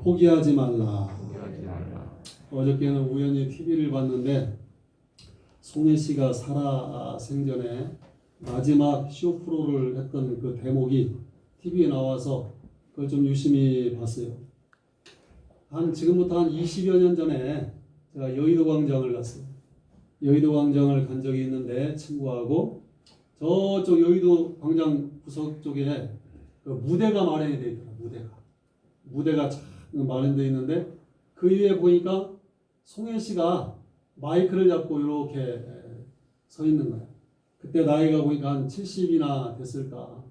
포기하지 말라. 포기하지 말라. 어저께는 우연히 TV를 봤는데 송혜 씨가 살아 생전에 마지막 쇼 프로를 했던 그 대목이 TV에 나와서 그걸 좀 유심히 봤어요. 지금부터 한 20여 년 전에 제가 여의도 광장을 갔어요. 여의도 광장을 간 적이 있는데 친구하고 저쪽 여의도 광장 구석 쪽에 그 무대가 마련이 되어 있더라고요. 무대가 참 마련되어 있는데 그 위에 보니까 송혜 씨가 마이크를 잡고 이렇게 서 있는 거예요. 그때 나이가 보니까 한 70이나 됐을까,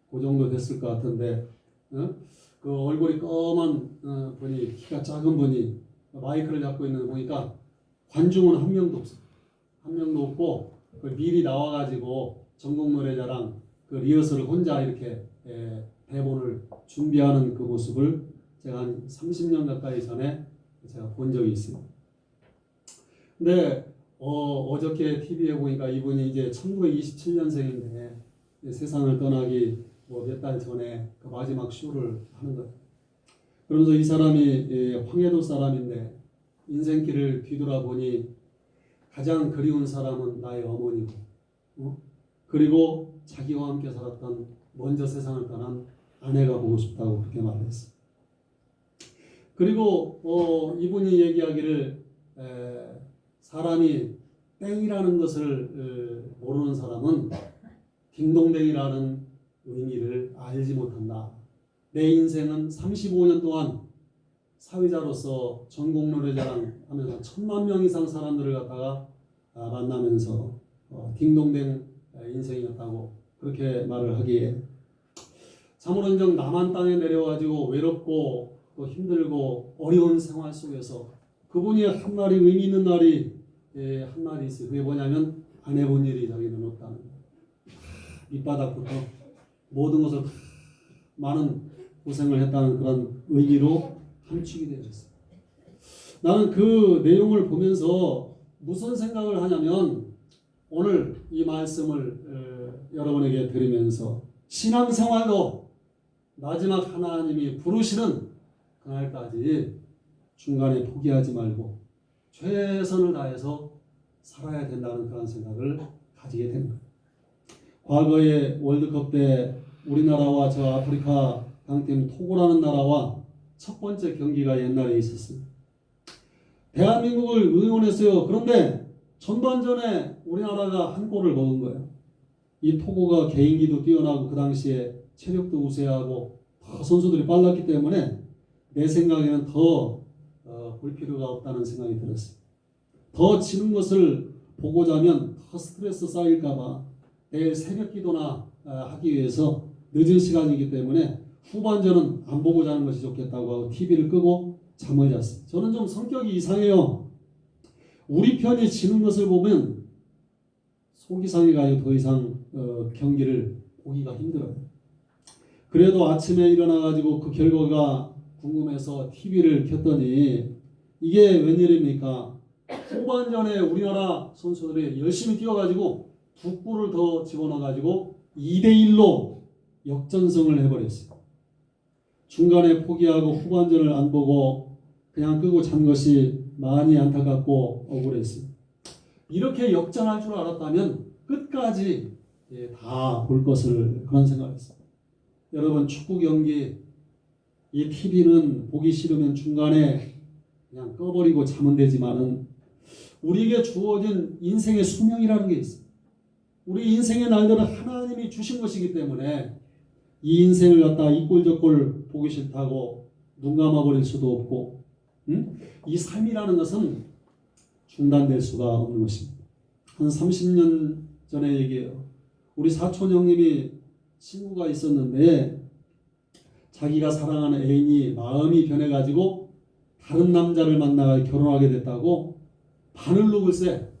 그 정도 됐을 것 같은데, 그 얼굴이 검은 분이, 키가 작은 분이 마이크를 잡고 있는 거 보니까 관중은 한 명도 없어요. 한 명도 없고, 미리 나와가지고 전국 노래자랑 그 리허설을 혼자 이렇게 대본을 준비하는 그 모습을 제가 한 30년 가까이 전에 제가 본 적이 있습니다. 근데 어저께 TV에 보니까 이분이 이제 1927년생인데 세상을 떠나기 몇 달 전에 그 마지막 쇼를 하는 거예요. 그러면서 이 사람이 황해도 사람인데 인생길을 뒤돌아보니 가장 그리운 사람은 나의 어머니고, 그리고 자기와 함께 살았던 먼저 세상을 떠난 아내가 보고 싶다고 그렇게 말했어요. 그리고 이분이 얘기하기를 사람이 땡이라는 것을 모르는 사람은 딩동댕이라는 의미를 알지 못한다. 내 인생은 35년 동안 사회자로서 전국 노래자랑 하면서 1000만 명 이상 사람들을 갖다가 만나면서 딩동댕 인생이었다고 그렇게 말을 하기에 참으론정 남한 땅에 내려가지고 외롭고 또 힘들고 어려운 생활 속에서 그분이 한 말이 의미 있는 날이 한 말이 있어요. 그게 뭐냐면 안 해본 일이 자기는 없다는 거예요. 밑바닥부터 모든 것을 많은 고생을 했다는 그런 의미로 함축이 되어 있어요. 나는 그 내용을 보면서 무슨 생각을 하냐면 오늘 이 말씀을 여러분에게 드리면서 신앙생활도 마지막 하나님이 부르시는 그날까지 중간에 포기하지 말고 최선을 다해서 살아야 된다는 그런 생각을 가지게 됩니다. 과거에 월드컵 때 우리나라와 저 아프리카 강팀 토고라는 나라와 첫 번째 경기가 옛날에 있었습니다. 대한민국을 응원했어요. 그런데 전반전에 우리나라가 한 골을 먹은 거예요. 이 토고가 개인기도 뛰어나고 그 당시에 체력도 우세하고 더 선수들이 빨랐기 때문에 내 생각에는 더 볼 필요가 없다는 생각이 들었어요. 더 지는 것을 보고자 하면 더 스트레스 쌓일까봐 내일 새벽 기도나 하기 위해서 늦은 시간이기 때문에 후반전은 안 보고 자는 것이 좋겠다고 하고 TV를 끄고 잠을 잤어요. 저는 좀 성격이 이상해요. 우리 편이 지는 것을 보면 속이 상해가지고 더 이상 경기를 보기가 힘들어요. 그래도 아침에 일어나가지고 그 결과가 궁금해서 TV를 켰더니 이게 웬일입니까? 후반전에 우리나라 선수들이 열심히 뛰어가지고 두 골을 더 집어넣어가지고 2대1로 역전승을 해버렸어요. 중간에 포기하고 후반전을 안 보고 그냥 끄고 잔 것이 많이 안타깝고 억울했어요. 이렇게 역전할 줄 알았다면 끝까지 다 볼 것을 그런 생각했어요. 여러분 축구 경기 이 TV는 보기 싫으면 중간에 그냥 꺼버리고 자면 되지만은 우리에게 주어진 인생의 수명이라는 게 있어요. 우리 인생의 날들은 하나님이 주신 것이기 때문에 이 인생을 갖다 이 꼴 저 꼴 보기 싫다고 눈 감아버릴 수도 없고 이 삶이라는 것은 중단될 수가 없는 것입니다. 한 30년 전에 얘기해요. 우리 사촌 형님이 친구가 있었는데 자기가 사랑하는 애인이 마음이 변해가지고 다른 남자를 만나 결혼하게 됐다고 바늘로 글쎄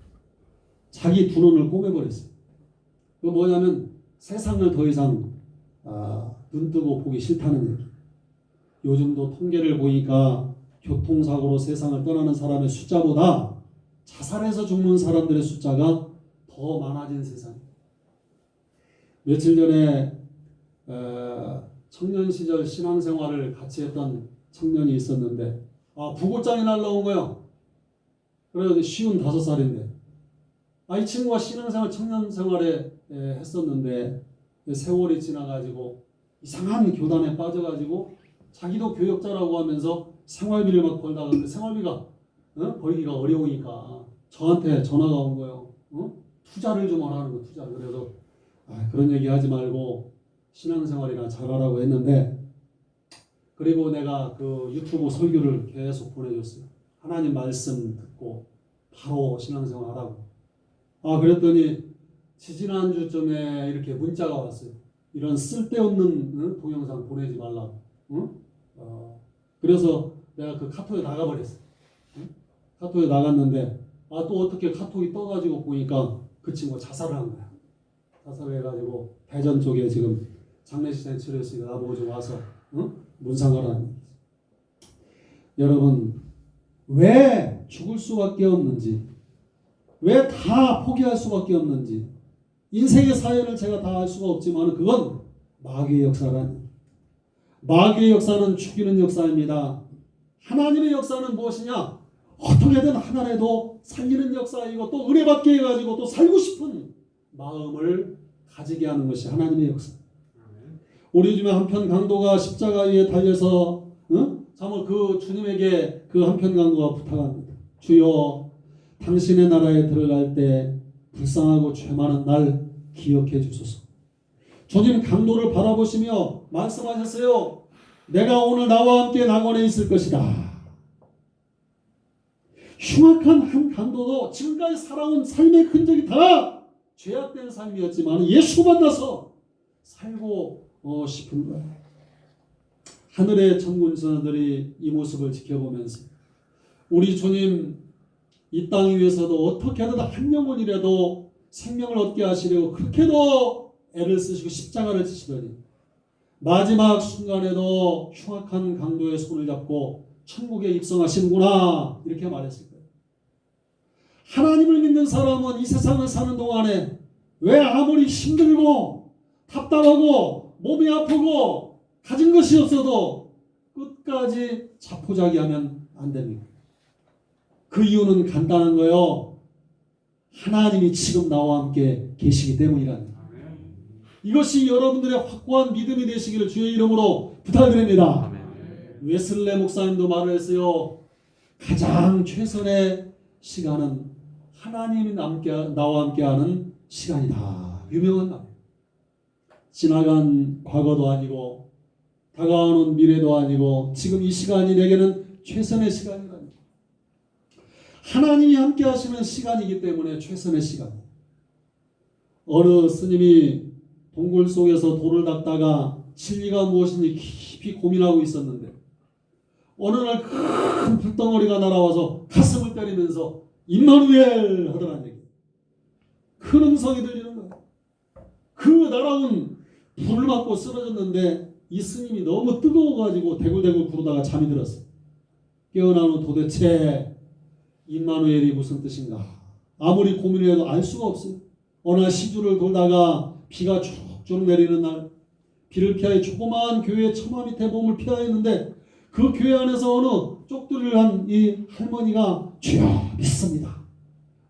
자기 두 눈을 꼬매버렸어요. 그 뭐냐면 세상을 더 이상 눈 뜨고 보기 싫다는 얘기. 요즘도 통계를 보니까 교통사고로 세상을 떠나는 사람의 숫자보다 자살해서 죽는 사람들의 숫자가 더 많아진 세상입니다. 며칠 전에 청년 시절 신앙생활을 같이 했던 청년이 있었는데 부고장이 날라온 거예요. 그래서 55살인데 이 친구가 신앙생활 청년 생활에 했었는데 세월이 지나가지고 이상한 교단에 빠져가지고 자기도 교역자라고 하면서 생활비를 막 벌다가 근데 생활비가 벌기가 어려우니까 저한테 전화가 온 거예요. 투자를 좀 하라는 거 투자. 그래서 그런 얘기 하지 말고 신앙생활이나 잘하라고 했는데 그리고 내가 그 유튜브 설교를 계속 보내줬어요. 하나님 말씀 듣고 바로 신앙생활 하라고. 그랬더니 지지난주쯤에 이렇게 문자가 왔어요. 이런 쓸데없는 동영상 보내지 말라고. 그래서 내가 그 카톡에 나가버렸어. 카톡에 나갔는데 또 어떻게 카톡이 떠가지고 보니까 그 친구가 자살을 한 거야. 자살을 해가지고 대전 쪽에 지금 장례식장에 치료했으니까 나보고 좀 와서 문상하라는 얘기죠. 여러분 왜 죽을 수밖에 없는지, 왜 다 포기할 수밖에 없는지, 인생의 사연을 제가 다 알 수가 없지만 그건 마귀의 역사라니. 마귀의 역사는 죽이는 역사입니다. 하나님의 역사는 무엇이냐? 어떻게든 하나라도 살리는 역사이고 또 은혜받게 해가지고 또 살고 싶은 마음을 가지게 하는 것이 하나님의 역사. 우리 중에 한편 강도가 십자가 위에 달려서 정말 그 주님에게 그 한편 강도가 부탁합니다. 주여 당신의 나라에 들어갈 때 불쌍하고 죄 많은 날 기억해 주소서. 주님 강도를 바라보시며 말씀하셨어요. 내가 오늘 나와 함께 낙원에 있을 것이다. 흉악한 한 강도도 지금까지 살아온 삶의 흔적이 다 죄악된 삶이었지만 예수 만나서 살고 싶은 거예요. 하늘의 천군천사들이 이 모습을 지켜보면서 우리 주님 이 땅 위에서도 어떻게든 한 영혼이라도 생명을 얻게 하시려고 그렇게도 애를 쓰시고 십자가를 지시더니 마지막 순간에도 흉악한 강도의 손을 잡고 천국에 입성하시는구나 이렇게 말했을 거예요. 하나님을 믿는 사람은 이 세상을 사는 동안에 왜 아무리 힘들고 답답하고 몸이 아프고 가진 것이 없어도 끝까지 자포자기하면 안 됩니까? 그 이유는 간단한 거예요. 하나님이 지금 나와 함께 계시기 때문이라는 거예요. 이것이 여러분들의 확고한 믿음이 되시기를 주의 이름으로 부탁드립니다. 웨슬레 목사님도 말을 했어요. 가장 최선의 시간은 하나님이 나와 함께하는 시간이다. 유명한 말. 지나간 과거도 아니고 다가오는 미래도 아니고 지금 이 시간이 내게는 최선의 시간이다. 하나님이 함께 하시는 시간이기 때문에 최선의 시간. 어느 스님이 동굴 속에서 돌을 닦다가 진리가 무엇인지 깊이 고민하고 있었는데 어느 날 큰 불덩어리가 날아와서 가슴을 때리면서 임마누엘 하더라는 얘기. 큰 음성이 들리는 거예요. 그 날아온 불을 맞고 쓰러졌는데 이 스님이 너무 뜨거워가지고 대굴대굴 구르다가 잠이 들었어요. 깨어난 후 도대체 임마누엘이 무슨 뜻인가? 아무리 고민해도 알 수가 없어요. 어느 날 시주를 돌다가 비가 쭉쭉 내리는 날 비를 피하여 조그마한 교회 처마 밑에 몸을 피하였는데 그 교회 안에서 어느 쪽두리를 한 이 할머니가 주여 믿습니다.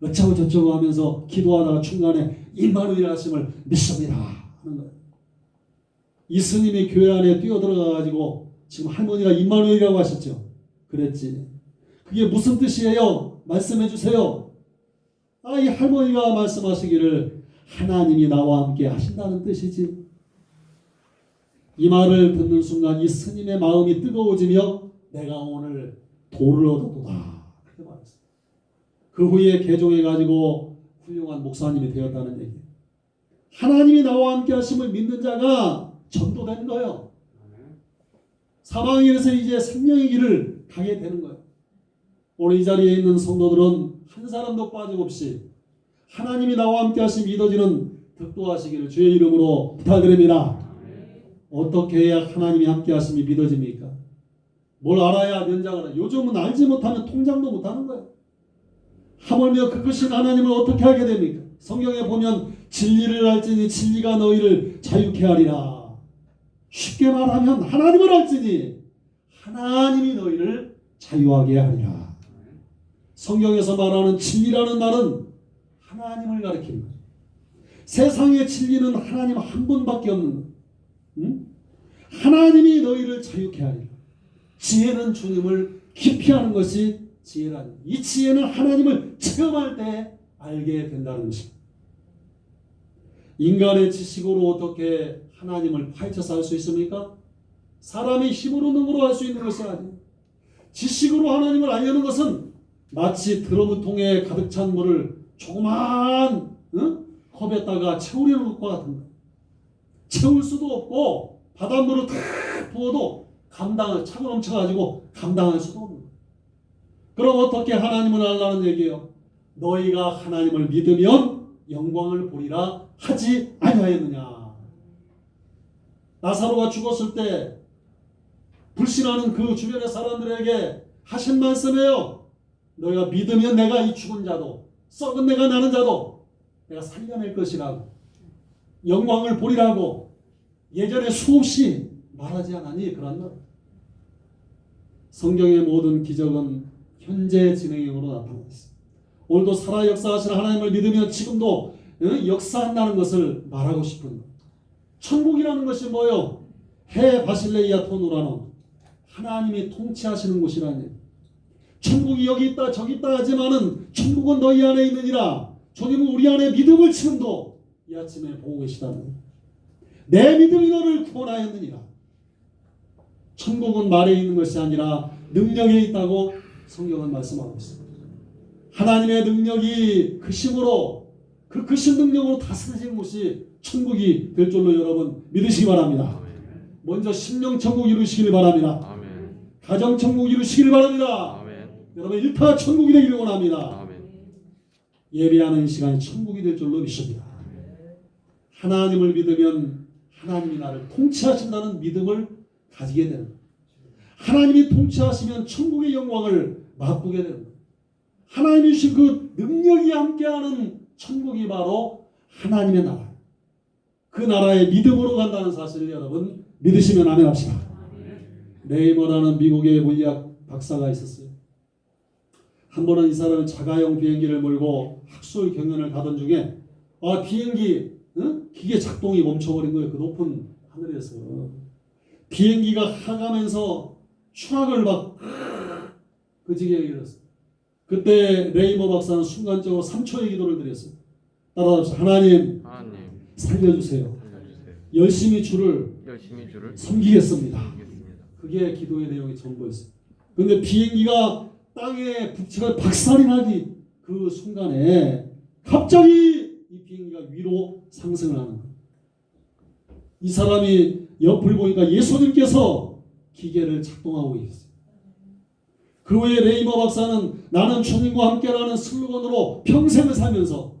어쩌고 저쩌고 하면서 기도하다가 중간에 임마누엘 하심을 믿습니다 하는 거예요. 이 스님이 교회 안에 뛰어들어가가지고 지금 할머니가 임마누엘이라고 하셨죠. 그랬지. 그게 무슨 뜻이에요? 말씀해 주세요. 이 할머니가 말씀하시기를 하나님이 나와 함께 하신다는 뜻이지. 이 말을 듣는 순간 이 스님의 마음이 뜨거워지며 내가 오늘 도를 얻었도다. 그렇게 말했어요. 그 후에 개종해가지고 훌륭한 목사님이 되었다는 얘기. 하나님이 나와 함께 하심을 믿는 자가 전도된 거예요. 사망의 길에서 이제 생명의 길을 가게 되는 거예요. 오늘 이 자리에 있는 성도들은 한 사람도 빠짐없이 하나님이 나와 함께 하심 믿어지는 득도하시기를 주의 이름으로 부탁드립니다. 어떻게 해야 하나님이 함께 하심이 믿어집니까? 뭘 알아야 면장을 요즘은 알지 못하면 통장도 못하는 거예요. 하물며 그것이 하나님을 어떻게 알게 됩니까? 성경에 보면 진리를 알지니 진리가 너희를 자유케 하리라. 쉽게 말하면 하나님을 알지니 하나님이 너희를 자유하게 하리라. 성경에서 말하는 진리라는 말은 하나님을 가리키는 거예요. 세상의 진리는 하나님 한 분밖에 없는 거예요. 응? 하나님이 너희를 자유케 하리라. 지혜는 주님을 깊이 하는 것이 지혜라는, 이 지혜는 하나님을 체험할 때 알게 된다는 것입니다. 인간의 지식으로 어떻게 하나님을 파헤쳐서 알 수 있습니까? 사람이 힘으로 능으로 할 수 있는 것이 아니에요. 지식으로 하나님을 알려는 것은 마치 드럼통에 가득 찬 물을 조그만 컵에다가 채우려는 것과 같은 거예요. 채울 수도 없고 바닷물을 탁 부어도 차고 넘쳐가지고 감당할 수도 없는 거예요. 그럼 어떻게 하나님을 알라는 얘기예요? 너희가 하나님을 믿으면 영광을 보리라 하지 아니하였느냐. 나사로가 죽었을 때 불신하는 그 주변의 사람들에게 하신 말씀이에요. 너희가 믿으면 내가 이 죽은 자도 썩은 내가 나는 자도 내가 살려낼 것이라고, 영광을 보리라고 예전에 수없이 말하지 않았니? 그런 말. 성경의 모든 기적은 현재 진행형으로 나타나고 있습니다. 오늘도 살아 역사하시는 하나님을 믿으면 지금도 역사한다는 것을 말하고 싶은 거예요. 천국이라는 것이 뭐예요? 해 바실레이아 토누라노, 하나님이 통치하시는 곳이라니. 천국이 여기 있다 저기 있다 하지만은 천국은 너희 안에 있느니라. 주님은 우리 안에 믿음을 지금도 이 아침에 보고 계시다는, 내 믿음이 너를 구원하였느니라. 천국은 말에 있는 것이 아니라 능력에 있다고 성경은 말씀하고 있습니다. 하나님의 능력이 크심으로, 그 크신 능력으로 다스리시는 곳이 천국이 될 줄로 여러분 믿으시기 바랍니다. 먼저 심령천국 이루시길 바랍니다. 가정천국 이루시길 바랍니다. 여러분 일타 천국이 되기를 원합니다. 예배하는 시간이 천국이 될 줄로 믿습니다. 하나님을 믿으면 하나님이 나를 통치하신다는 믿음을 가지게 되는 거예요. 하나님이 통치하시면 천국의 영광을 맛보게 되는 거예요. 하나님이 주신 그 능력이 함께하는 천국이 바로 하나님의 나라, 그 나라에 믿음으로 간다는 사실을 여러분 믿으시면 아멘 합시다. 레이머라는 미국의 물리학 박사가 있었어요. 한 번은 이 사람은 자가용 비행기를 몰고 학술 경연을 가던 중에 비행기 기계 작동이 멈춰버린 거예요. 그 높은 하늘에서 비행기가 하가면서 추락을 막 그 지경에 이르렀어요. 그때 레이머 박사는 순간적으로 3초의 기도를 드렸어요. 따라합시다. 하나님 살려주세요. 열심히 주를 섬기겠습니다. 그게 기도의 내용이 전부였어요. 그런데 비행기가 땅에 북치가 박살이 나기 그 순간에 갑자기 이 비행기가 위로 상승을 하는 거예요. 이 사람이 옆을 보니까 예수님께서 기계를 작동하고 계셨어요. 그 후에 레이머 박사는 나는 주님과 함께라는 슬로건으로 평생을 살면서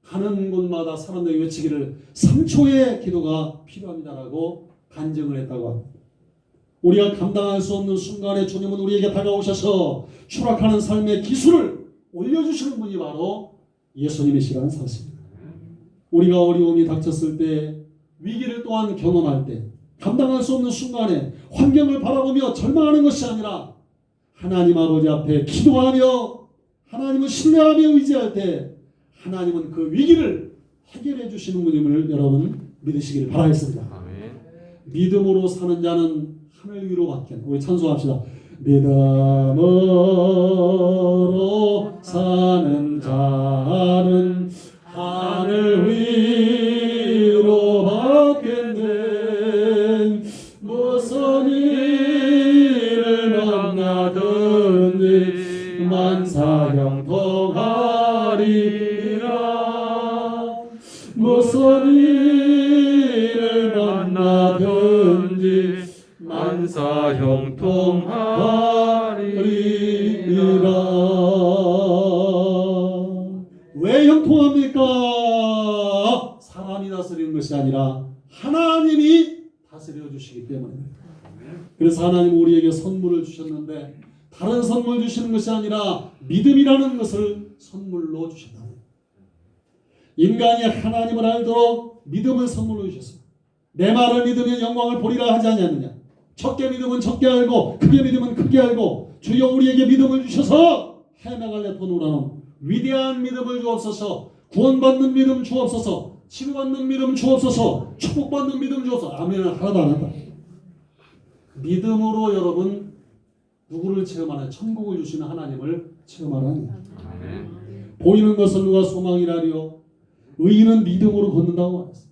가는 곳마다 사람들이 외치기를 3초의 기도가 필요합니다라고 간증을 했다고 합니다. 우리가 감당할 수 없는 순간에 주님은 우리에게 다가오셔서 추락하는 삶의 기술을 올려주시는 분이 바로 예수님이시라는 사실입니다. 우리가 어려움이 닥쳤을 때, 위기를 또한 경험할 때, 감당할 수 없는 순간에 환경을 바라보며 절망하는 것이 아니라 하나님 아버지 앞에 기도하며 하나님을 신뢰하며 의지할 때 하나님은 그 위기를 해결해 주시는 분임을 여러분 믿으시기를 바라겠습니다. 아멘. 믿음으로 사는 자는 하늘 위로 받겠네. 우리 찬송합시다. 믿음으로 사는 자는 하늘 위로 받겠네. 무슨 일을 만나든지 만사형통하리라. 무슨 일을 만나든지 만사형통하리라. 왜 형통합니까? 사람이 다스리는 것이 아니라 하나님이 다스려 주시기 때문입니다. 그래서 하나님 우리에게 선물을 주셨는데 다른 선물 주시는 것이 아니라 믿음이라는 것을 선물로 주셨다. 인간이 하나님을 알도록 믿음을 선물로 주셨습니다. 내 말을 믿으면 영광을 보리라 하지 않느냐. 적게 믿으면 적게 알고 크게 믿으면 크게 알고 주여 우리에게 믿음을 주셔서 해나갈 도노라는 위대한 믿음을 주옵소서. 구원받는 믿음 주옵소서. 치료받는 믿음 주옵소서. 축복받는 믿음 주옵소서. 아멘은 하나도 안 한다. 믿음으로 여러분 누구를 체험하나요? 천국을 주시는 하나님을 체험하라니. 보이는 것을 누가 소망이라리요? 의인은 믿음으로 걷는다고 말했어요.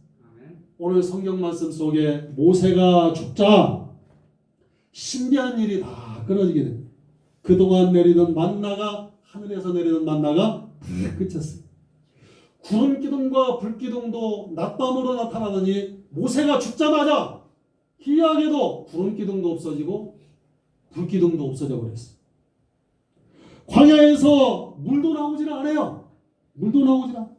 오늘 성경 말씀 속에 모세가 죽자 신비한 일이 다 끊어지게 됩니다. 그동안 내리던 만나가 하늘에서 내리던 만나가 다 그쳤어요. 구름 기둥과 불 기둥도 낮밤으로 나타나더니 모세가 죽자마자 희한하게도 구름 기둥도 없어지고 불 기둥도 없어져 버렸어요. 광야에서 물도 나오질 않아요. 물도 나오질 않아요.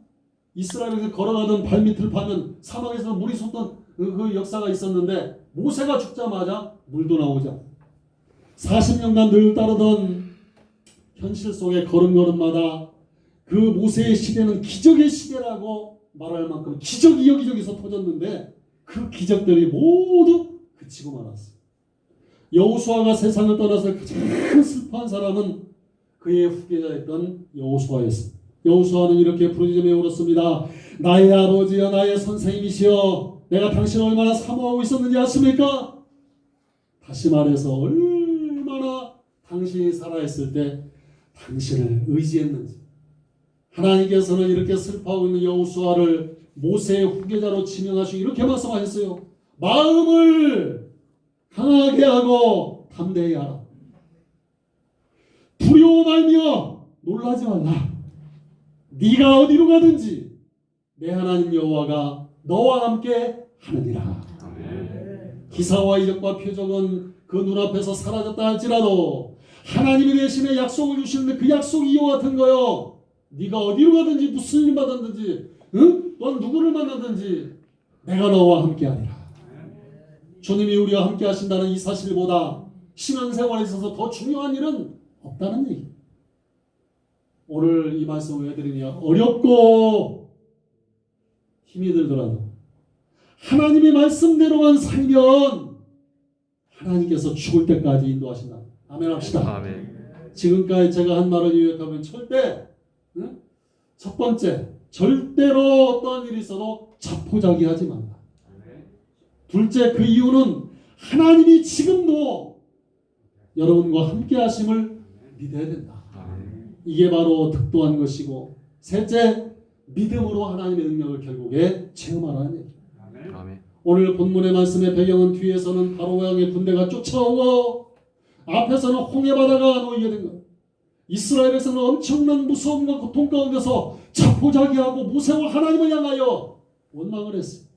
이스라엘에서 걸어가던 발밑을 파면 사막에서 물이 솟던 그 역사가 있었는데 모세가 죽자마자 물도 나오지 않아요. 40년간 늘 따르던 현실 속에 걸음걸음마다 그 모세의 시대는 기적의 시대라고 말할 만큼 기적이 여기저기서 터졌는데 그 기적들이 모두 그치고 말았어요. 여호수아가 세상을 떠나서 가장 슬퍼한 사람은 그의 후계자였던 여호수아였습니다. 여호수아는 이렇게 부르짖으며 울었습니다. 나의 아버지여 나의 선생님이시여 내가 당신을 얼마나 사모하고 있었는지 아십니까? 다시 말해서 얼마나 당신이 살아있을 때 당신을 의지했는지. 하나님께서는 이렇게 슬퍼하고 있는 여호수아를 모세의 후계자로 지명하시고 이렇게 말씀하셨어요. 마음을 강하게 하고 담대히 하라. 두려워 말며 놀라지 말라. 네가 어디로 가든지 내 하나님 여호와가 너와 함께 하느니라. 기사와 이적과 표적은 그 눈앞에서 사라졌다 할지라도 하나님이 대신에 약속을 주시는데 그 약속이 이와 같은 거요. 네가 어디로 가든지 무슨 일 받았든지 넌 누구를 만나든지 내가 너와 함께하리라. 주님이 우리와 함께 하신다는 이 사실보다 신앙생활에 있어서 더 중요한 일은 없다는 얘기. 오늘 이 말씀을 왜 드리냐. 어렵고 힘이 들더라도 하나님의 말씀대로만 살면 하나님께서 죽을 때까지 인도하신다. 아멘 합시다. 아멘. 지금까지 제가 한 말을 요약하면 첫 번째 절대로 어떤 일이 있어도 자포자기하지 말라. 둘째 그 이유는 하나님이 지금도 여러분과 함께 하심을 믿어야 된다. 이게 바로 득도한 것이고 셋째 믿음으로 하나님의 능력을 결국에 체험하라는 얘기예요. 오늘 본문의 말씀의 배경은 뒤에서는 바로 왕의 군대가 쫓아오고 앞에서는 홍해바다가 놓이게 된 거예요. 이스라엘에서는 엄청난 무서움과 고통 가운데서 자포자기하고 모세와 하나님을 향하여 원망을 했어요.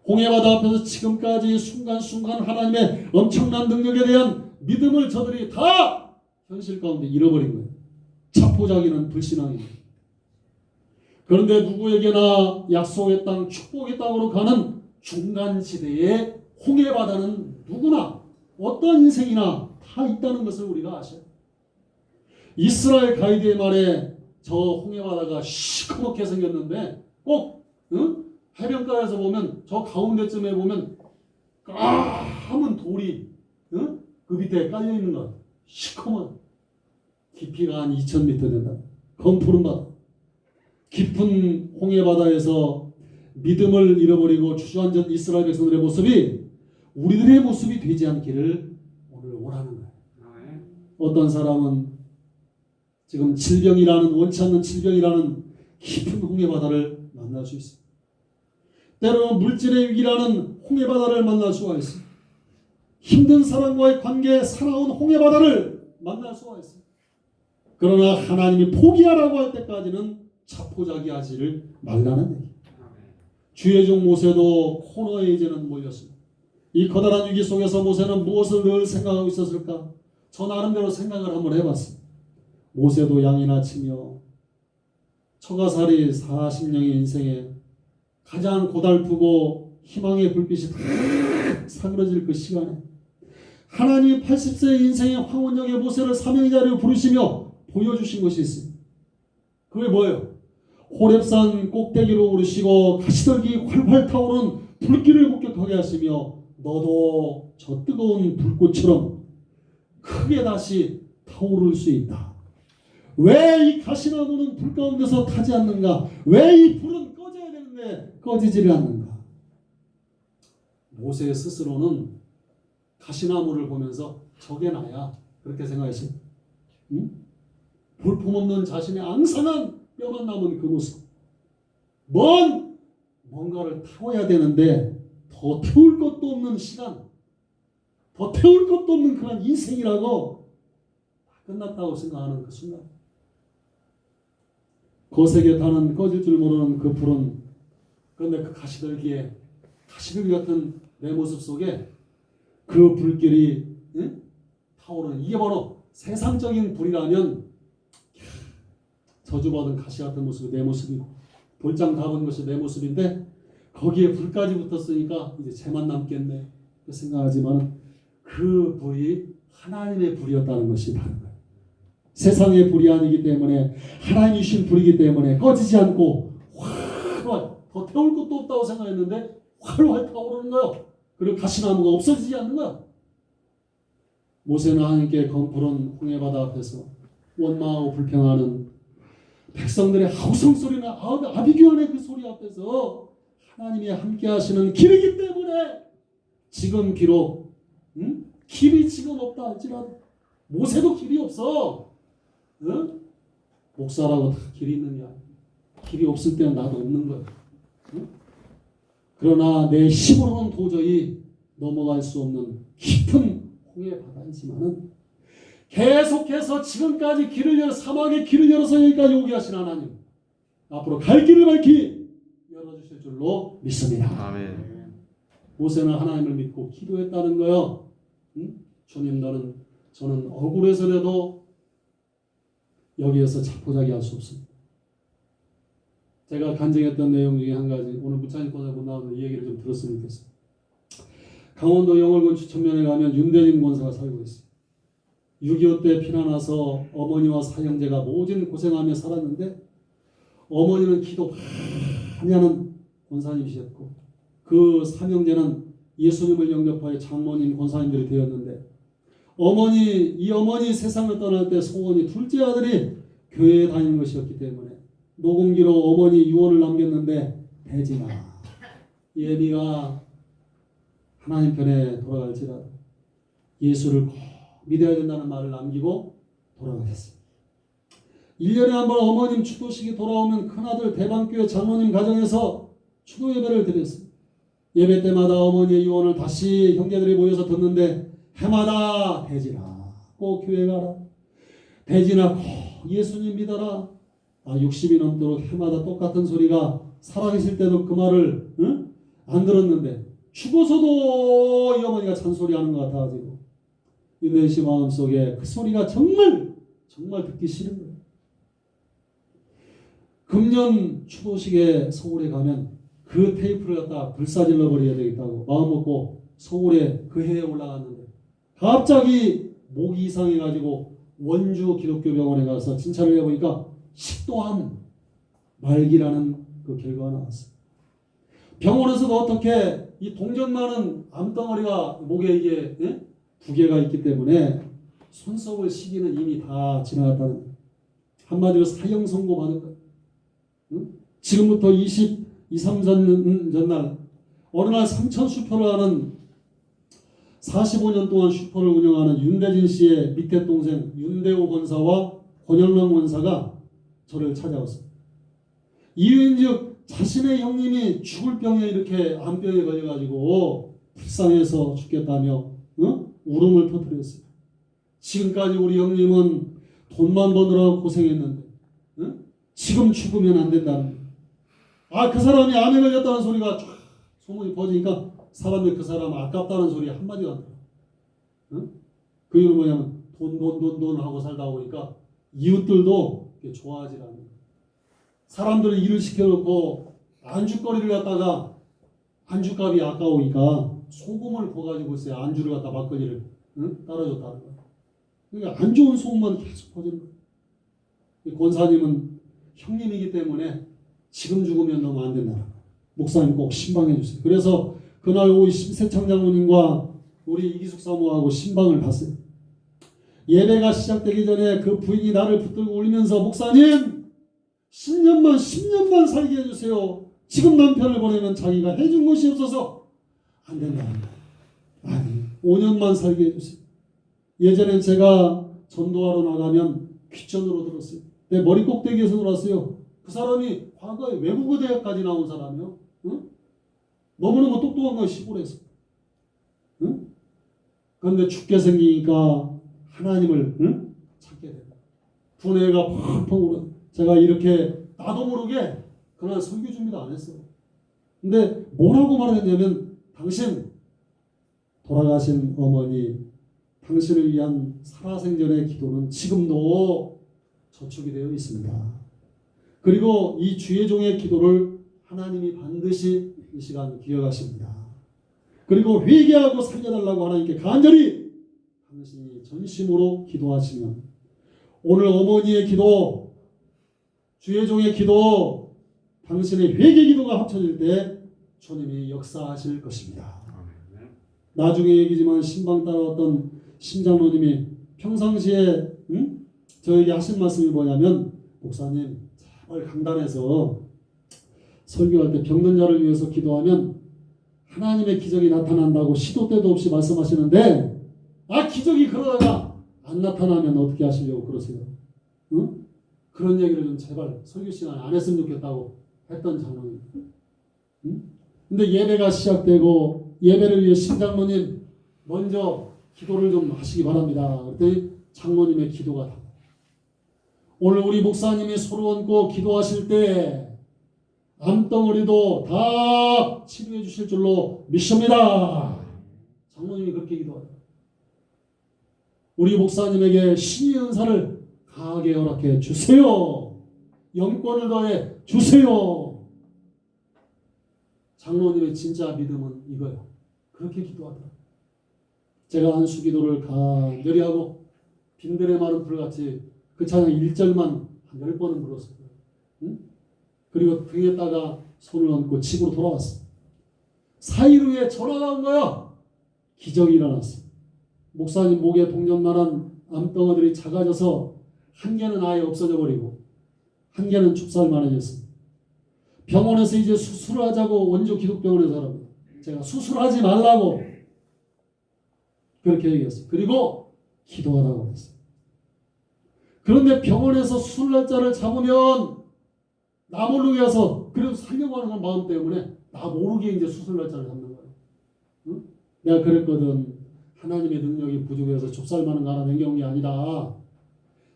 홍해바다 앞에서 지금까지 순간순간 하나님의 엄청난 능력에 대한 믿음을 저들이 다 현실 가운데 잃어버린 거예요. 자포자기는 불신앙입니다. 그런데 누구에게나 약속의 땅, 축복의 땅으로 가는 중간지대의 홍해바다는 누구나 어떤 인생이나 다 있다는 것을 우리가 아셔요. 이스라엘 가이드의 말에 저 홍해바다가 시커멓게 생겼는데 꼭 해변가에서 보면 저 가운데쯤에 보면 까만 돌이 그 밑에 깔려있는 것 시커먼 깊이가 한 2000m 된다. 검푸른 바다. 깊은 홍해바다에서 믿음을 잃어버리고 주저앉은 이스라엘 백성들의 모습이 우리들의 모습이 되지 않기를 오늘 원하는 거예요. 어떤 사람은 지금 질병이라는 원치 않는 질병이라는 깊은 홍해바다를 만날 수 있어요. 때로는 물질의 위기라는 홍해바다를 만날 수가 있어요. 힘든 사람과의 관계에 살아온 홍해바다를 만날 수가 있어요. 그러나 하나님이 포기하라고 할 때까지는 자포자기하지를 말라는 얘기. 주의 종 모세도 코너에 이제는 몰렸습니다. 이 커다란 위기 속에서 모세는 무엇을 늘 생각하고 있었을까? 저 나름대로 생각을 한번 해봤습니다. 모세도 양이나 치며 처가살이 40년의 인생에 가장 고달프고 희망의 불빛이 탁 사그러질 그 시간에 하나님이 80세의 인생의 황혼역에 모세를 사명의 자리로 부르시며 보여주신 것이 있습니다. 그게 뭐예요? 호렙산 꼭대기로 오르시고 가시떨기 활활 타오르는 불길을 목격하게 하시며 너도 저 뜨거운 불꽃처럼 크게 다시 타오를 수 있다. 왜 이 가시나무는 불 가운데서 타지 않는가? 왜 이 불은 꺼져야 되는데 꺼지지를 않는가? 모세 스스로는 가시나무를 보면서 저게 나야 그렇게 생각했어요. 응? 볼품없는 자신의 앙상한 뼈만 남은 그 모습. 뭔가를 태워야 되는데 더 태울 것도 없는 시간, 더 태울 것도 없는 그런 인생이라고 다 끝났다고 생각하는 그 순간, 거세게 타는 꺼질 줄 모르는 그 불은, 그런데 그 가시들기 같은 내 모습 속에 그 불길이 타오르는, 이게 바로 세상적인 불이라면 저주받은 가시 같은 모습이 내 모습이고 볼장 담은 것이 내 모습인데 거기에 불까지 붙었으니까 이제 쟤만 남겠네 생각하지만 그 불이 하나님의 불이었다는 것이 다른 거예요. 세상의 불이 아니기 때문에 하나님이 주신 불이기 때문에 꺼지지 않고 활활, 더 태울 것도 없다고 생각했는데 활활 타오르는 거예요. 그리고 가시나무가 없어지지 않는 거야. 모세는 하나님께 검푸른 홍해바다 앞에서 원망하고 불평하는 백성들의 하우성 소리나 아비규환의 그 소리 앞에서 하나님이 함께 하시는 길이기 때문에 지금 비록 길이 지금 없다 할지라도, 모세도 길이 없어. 목사라고 다 길이 있는 게 아니야. 길이 없을 때는 나도 없는 거야. 그러나 내 힘으로는 도저히 넘어갈 수 없는 깊은 홍해 바다이지만은 계속해서 지금까지 길을 열어, 사막의 길을 열어서 여기까지 오게 하신 하나님, 앞으로 갈 길을 밝히 열어주실 줄로 믿습니다. 아멘. 모세는 하나님을 믿고 기도했다는 거요. 주님, 저는 억울해서라도 여기에서 자포자기 할 수 없습니다. 제가 간증했던 내용 중에 한 가지, 오늘 무창인 권사 못 나와서 이 얘기를 좀 들었으면 좋겠어요. 강원도 영월군 주천면에 가면 윤대진 권사가 살고 있어요. 6.25 때 피난와서 어머니와 사형제가 모진 고생하며 살았는데, 어머니는 기도 많이 하는 권사님이셨고 그 사형제는 예수님을 영접하여 장모님 권사님들이 되었는데, 이 어머니 세상을 떠날 때 소원이 둘째 아들이 교회에 다니는 것이었기 때문에 녹음기로 어머니 유언을 남겼는데, 대진아, 예비가 하나님 편에 돌아갈지라도 예수를 꼭 믿어야 된다는 말을 남기고 돌아가셨어요. 1년에 한 번 어머님 추도식이 돌아오면 큰아들 대방교회 장모님 가정에서 추도 예배를 드렸어요. 예배 때마다 어머니의 유언을 다시 형제들이 모여서 듣는데, 해마다 대진아 꼭 교회 가라, 대진아 꼭 예수님 믿어라. 60이 넘도록 해마다 똑같은 소리가, 살아계실 때도 그 말을 안 들었는데 죽어서도 이 어머니가 잔소리하는 것 같아가지고 윤대진 씨 마음속에 그 소리가 정말 듣기 싫은 거예요. 금년 추도식에 서울에 가면 그 테이프를 갖다 불사질러 버려야 되겠다고 마음먹고 서울에 그 해에 올라갔는데, 갑자기 목이 이상해가지고 원주 기독교 병원에 가서 진찰을 해보니까 식도암 말기라는 그 결과가 나왔어요. 병원에서도 어떻게 이 동전 많은 암덩어리가 목에 이게 2개가 있기 때문에 손석을 시기는 이미 다 지나갔다는, 한마디로 사형 선고 받을 거예요. 지금부터 23년 전날 어느 날 삼천 슈퍼를 하는 45년 동안 슈퍼를 운영하는 윤대진 씨의 밑에 동생 윤대호 권사와 권영남 권사가 저를 찾아왔어요. 이유인즉 자신의 형님이 죽을 병에 이렇게 암병에 걸려가지고 불쌍해서 죽겠다며 울음을 터뜨렸어요. 지금까지 우리 형님은 돈만 버느라고 고생했는데 지금 죽으면 안 된다는 거예요. 그 사람이 암에 걸렸다는 소리가 쫙 소문이 퍼지니까 사람들이 그 사람 아깝다는 소리 한마디도 안 들어요. 그 이유는 뭐냐면 돈 하고 살다 보니까 이웃들도 좋아하지 않는 거예요. 사람들이 일을 시켜놓고 안주거리를 갖다가 안주값이 아까우니까 소금을 부어가지고 있어요. 안주를 갖다 막걸리를 따라줬다는 거예요. 그러니까 안 좋은 소문만 계속 퍼지는 거예요. 권사님은 형님이기 때문에 지금 죽으면 너무 안 된다. 목사님 꼭 신방해 주세요. 그래서 그날 오후 심세창 장로님과 우리 이기숙 사모하고 신방을 봤어요. 예배가 시작되기 전에 그 부인이 나를 붙들고 울면서 목사님 10년만 살게 해주세요. 지금 남편을 보내면 자기가 해준 것이 없어서 안 된다. 아니 5년만 살게 해주세요. 예전엔 제가 전도하러 나가면 귀천으로 들었어요. 내 머리 꼭대기에서 놀았어요. 그 사람이 과거에 외국어 대학까지 나온 사람이요. 응? 너무너무 똑똑한 거야 시골에서. 응? 그런데 죽게 생기니까 하나님을 찾게 된다. 두뇌가 펑펑 울어. 제가 이렇게 나도 모르게 그날 설교 준비도 안 했어. 근데 뭐라고 말했냐면 당신 돌아가신 어머니 당신을 위한 살아생전의 기도는 지금도 저축이 되어 있습니다. 그리고 이 주의 종의 기도를 하나님이 반드시 이 시간 기억하십니다. 그리고 회개하고 살려달라고 하나님께 간절히 당신이 전심으로 기도하시면 오늘 어머니의 기도, 주의 종의 기도, 당신의 회개 기도가 합쳐질 때 주님이 역사하실 것입니다. 나중에 얘기지만 신방 따라왔던 심장로님이 평상시에 저에게 하신 말씀이 뭐냐면 목사님 제발 강단에서 설교할 때 병든 자를 위해서 기도하면 하나님의 기적이 나타난다고 시도 때도 없이 말씀하시는데 기적이 그러다가 안 나타나면 어떻게 하시려고 그러세요? 응? 그런 얘기를 좀 제발 설교 시간에 안 했으면 좋겠다고 했던 장로님. 응? 근데 예배가 시작되고 예배를 위해 신장로님 먼저 기도를 좀 하시기 바랍니다. 그랬더니 장로님의 기도가 다. 오늘 우리 목사님이 서로 얹고 기도하실 때 암덩어리도 다 치료해 주실 줄로 믿습니다. 장로님이 그렇게 기도하죠. 우리 목사님에게 신의 은사를 강하게 허락해 주세요. 영권을 더해 주세요. 장로님의 진짜 믿음은 이거예요. 그렇게 기도하더라. 제가 안수 기도를 간절히 하고 빈들의 마른 불같이 그 찬양 1절만 한 10번은 불렀어요. 응? 그리고 등에다가 손을 얹고 집으로 돌아왔어. 4일 후에 전화가 온 거야. 기적이 일어났어. 목사님 목에 동전만한 암덩어들이 작아져서 한 개는 아예 없어져 버리고 한 개는 축살만해졌어. 병원에서 이제 수술을 하자고 원주 기독병원에서 하라고. 제가 수술하지 말라고 그렇게 얘기했어요. 그리고 기도하라고 했어요. 그런데 병원에서 수술 날짜를 잡으면 나 모르게 해서 그래도 살려고 하는 건 마음 때문에 나 모르게 이제 수술 날짜를 잡는 거예요. 응? 내가 그랬거든. 하나님의 능력이 부족해서 좁쌀만한 거 하나 남겨온 게 아니다.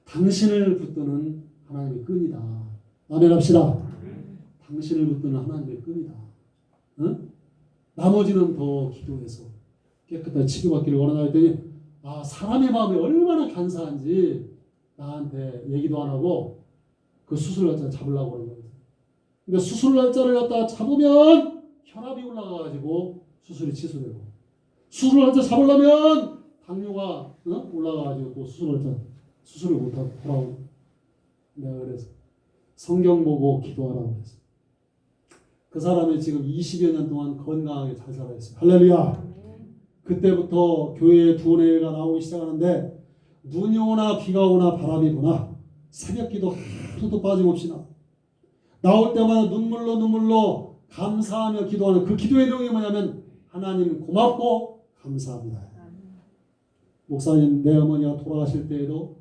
당신을 붙드는 하나님의 끈이다. 아멘 합시다. 당신을 붙드는 하나님의 끈이다. 응? 나머지는 더 기도해서 깨끗하게 치료받기를 원한다 했더니 사람의 마음이 얼마나 간사한지 나한테 얘기도 안 하고 그 수술 날짜 잡으려고 그러는 거예요. 근데 수술 날짜를 갖다가 잡으면 혈압이 올라가가지고 수술이 취소되고 수술 날짜 잡으려면 당뇨가 올라가가지고 또 수술을 못하고 돌아오고. 내가 그래서 성경 보고 기도하라고 그랬어. 그 사람이 지금 20여 년 동안 건강하게 잘 살아있어요. 할렐루야. 그때부터 교회에 두뇌가 나오기 시작하는데 눈이 오나 비가 오나 바람이 부나 새벽기도 하루도 빠짐없이 나올 때마다 눈물로 감사하며 기도하는 그 기도의 내용이 뭐냐면 하나님 고맙고 감사합니다. 목사님 내 어머니가 돌아가실 때에도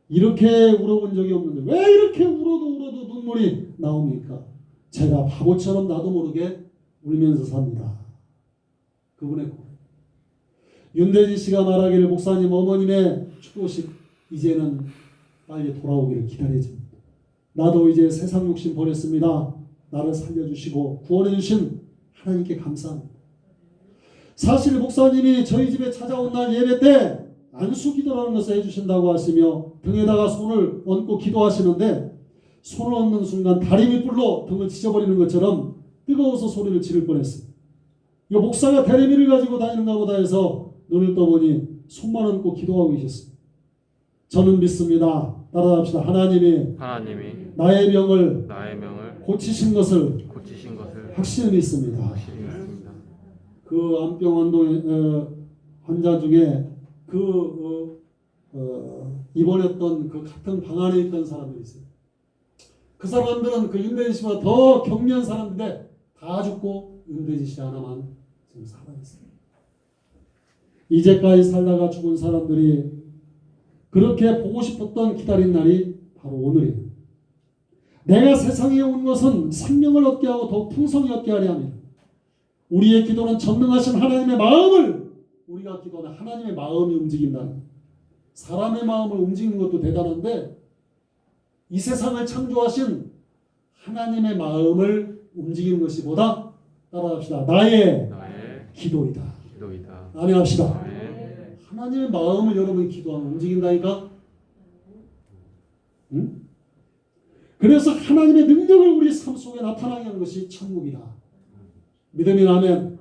이렇게 울어본 적이 없는데 왜 이렇게 울어도 눈물이 나옵니까? 제가 바보처럼 나도 모르게 울면서 삽니다. 그분의 고백. 윤대진 씨가 말하기를 목사님 어머님의 추도식 이제는 빨리 돌아오기를 기다려집니다. 나도 이제 세상 욕심 버렸습니다. 나를 살려주시고 구원해주신 하나님께 감사합니다. 사실 목사님이 저희 집에 찾아온 날 예배 때 안수기도라는 것을 해주신다고 하시며 등에다가 손을 얹고 기도하시는데 손을 얹는 순간 다리 밑불로 등을 찢어버리는 것처럼 뜨거워서 소리를 지를 뻔했어요. 이거 목사가 대리미를 가지고 다니는가 보다 해서 눈을 떠보니 손만 얹고 기도하고 계셨어요. 저는 믿습니다. 따라합시다. 하나님이 나의 병을 고치신 것을 확실히 믿습니다. 그 암병 환자 중에 입원했던 그 같은 방 안에 있던 사람들이 있어요. 그 사람들은 그 윤대진 씨보다 더 경미한 사람인데 다 죽고 윤대진 씨 하나만 지금 살아있어요. 이제까지 살다가 죽은 사람들이 그렇게 보고 싶었던 기다린 날이 바로 오늘이에요. 내가 세상에 온 것은 생명을 얻게 하고 더 풍성히 얻게 하려 합니다. 우리의 기도는 전능하신 하나님의 마음을 우리가 기도하는 하나님의 마음이 움직인다. 사람의 마음을 움직이는 것도 대단한데 이 세상을 창조하신 하나님의 마음을 움직이는 것이 뭐다? 따라합시다. 나의 기도이다. 아멘 합시다. 아멘. 하나님의 마음을 여러분이 기도하면 움직인다니까? 응? 그래서 하나님의 능력을 우리 삶 속에 나타나게 하는 것이 천국이다. 믿음이 아멘.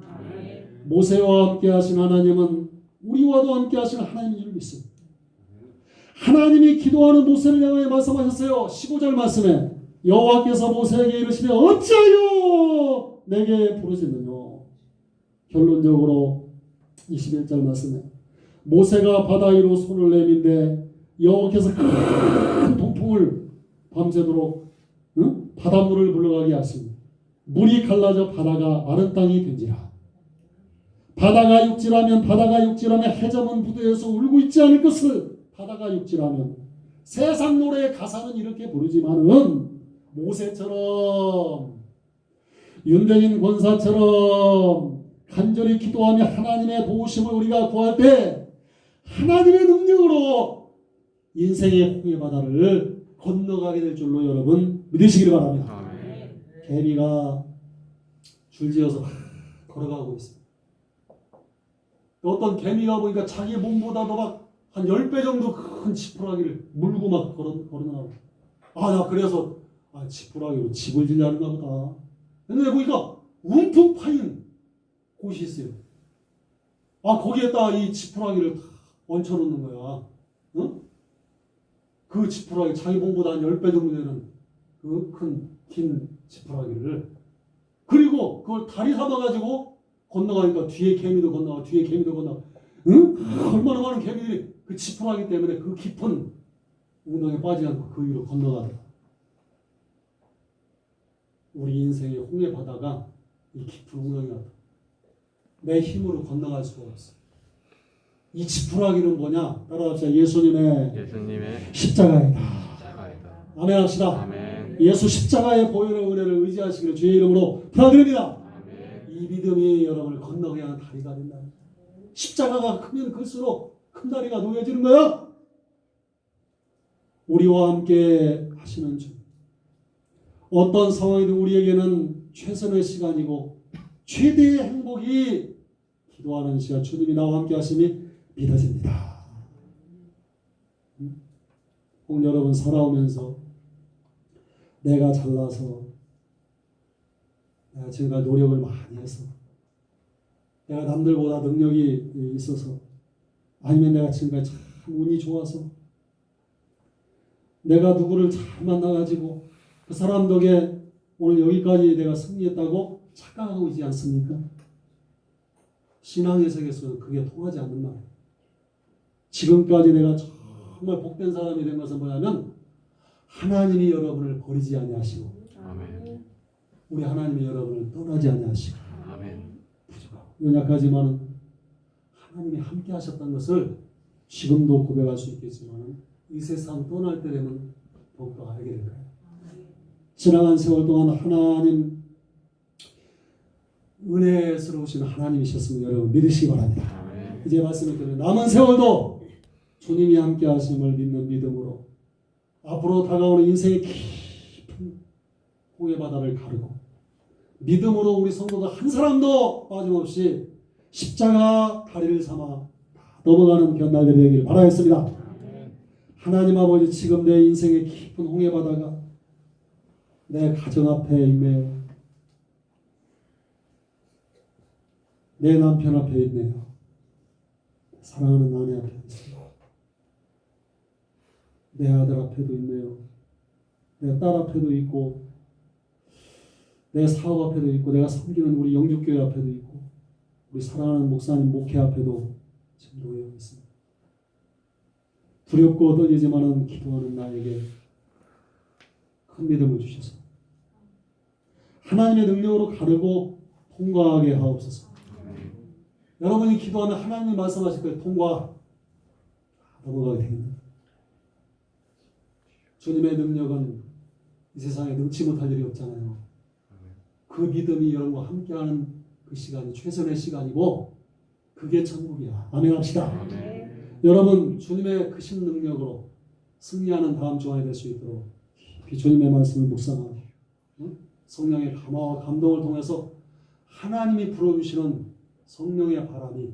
모세와 함께 하신 하나님은 우리와도 함께 하신 하나님인 줄 믿습니다. 하나님이 기도하는 모세를 향해 말씀하셨어요. 15절 말씀에 여호와께서 모세에게 이르시되 어찌하여 내게 부르짖느냐. 결론적으로 21절 말씀에 모세가 바다 위로 손을 내민데 여호와께서 큰 동풍을 밤새도록 바닷물을 물러가게 하시니 물이 갈라져 바다가 마른 땅이 된지라. 바다가 육지라면 해저문 부두에서 울고 있지 않을 것을 바다가 육지라면. 세상 노래의 가사는 이렇게 부르지만은 모세처럼 윤대진 권사처럼 간절히 기도하며 하나님의 도우심을 우리가 구할 때 하나님의 능력으로 인생의 홍해 바다를 건너가게 될 줄로 여러분 믿으시길 바랍니다. 개미가 줄지어서 걸어가고 있습니다. 어떤 개미가 보니까 자기 몸보다도 막 한 10배 정도 큰 지푸라기를 물고 막 걸어나가고. 나 그래서 지푸라기로 집을 지려는가 보다. 근데 보니까 움푹 파인 곳이 있어요. 거기에다 이 지푸라기를 다 얹혀놓는 거야. 응? 그 지푸라기 자기 몸보다 한 10배 정도 되는 그 큰 긴 지푸라기를. 그리고 그걸 다리 삼아가지고 건너가니까 뒤에 개미도 건너가. 응? 얼마나 많은 개미들이 그 지푸라기 때문에 그 깊은 운동에 빠지지 않고 그 위로 건너가더라. 우리 인생의 홍해 바다가 이 깊은 운동이다. 내 힘으로 건너갈 수가 없어. 이 지푸라기는 뭐냐? 따라합시다. 예수님의 십자가이다. 아멘 합시다. 아멘. 예수 십자가의 보혈의 은혜를 의지하시기를 주의 이름으로 부탁드립니다. 아멘. 이 믿음이 여러분을 건너게 하는 다리가 된다. 십자가가 크면 클수록 큰 다리가 놓여지는 거야. 우리와 함께 하시는 주. 어떤 상황이든 우리에게는 최선의 시간이고 최대의 행복이 기도하는 시간, 주님이 나와 함께 하심이 믿어집니다. 혹 여러분 살아오면서 내가 잘나서 내가 지금까지 노력을 많이 해서 내가 남들보다 능력이 있어서 아니면 내가 지금까지 참 운이 좋아서 내가 누구를 잘 만나가지고 그 사람 덕에 오늘 여기까지 내가 승리했다고 착각하고 있지 않습니까? 신앙의 세계에서는 그게 통하지 않는 말이에요. 지금까지 내가 정말 복된 사람이 된 것은 뭐냐면 하나님이 여러분을 버리지 아니하시고 아멘. 우리 하나님이 여러분을 떠나지 아니하시고 아멘. 연약하지만 하나님이 함께 하셨다는 것을 지금도 고백할 수 있겠지만 이 세상 떠날 때 되면 더욱더 알게 될 거예요. 지나간 세월 동안 하나님 은혜스러우신 하나님이셨음을 여러분 믿으시기 바랍니다. 아멘. 이제 말씀을 드리는 남은 세월도 주님이 함께 하심을 믿는 믿음으로 앞으로 다가오는 인생의 깊은 홍해 바다를 가르고 믿음으로 우리 성도들 한 사람도 빠짐없이 십자가 다리를 삼아 넘어가는 견날들이 되기를 바라겠습니다. 아멘. 하나님 아버지, 지금 내 인생의 깊은 홍해 바다가 내 가정 앞에 있네요. 내 남편 앞에 있네요. 사랑하는 아내 앞에 있습니다. 내 아들 앞에도 있네요. 내 딸 앞에도 있고 내 사업 앞에도 있고 내가 섬기는 우리 영주교회 앞에도 있고 우리 사랑하는 목사님 목회 앞에도 지금 놓여 있습니다. 두렵고 떨리지만은 기도하는 나에게 큰 믿음을 주셔서 하나님의 능력으로 가르고 통과하게 하옵소서. 여러분이 기도하면 하나님이 말씀하실 거예요. 통과. 넘어가게 됩니다. 주님의 능력은 이 세상에 능치 못할 일이 없잖아요. 그 믿음이 여러분과 함께하는 그 시간이 최선의 시간이고 그게 천국이야. 아멘 합시다. 여러분 주님의 크신 능력으로 승리하는 다음 주간이 될 수 있도록 깊이 주님의 말씀을 묵상하고 성령의 감화와 감동을 통해서 하나님이 불어주시는 성령의 바람이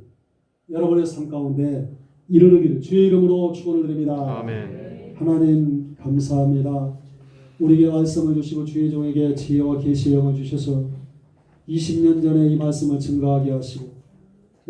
여러분의 삶 가운데 이르르기를 주의 이름으로 축원을 드립니다. 아멘. 하나님 감사합니다. 우리에게 말씀을 주시고 주의 종에게 지혜와 계시의 영을 주셔서 20년 전에 이 말씀을 증거하게 하시고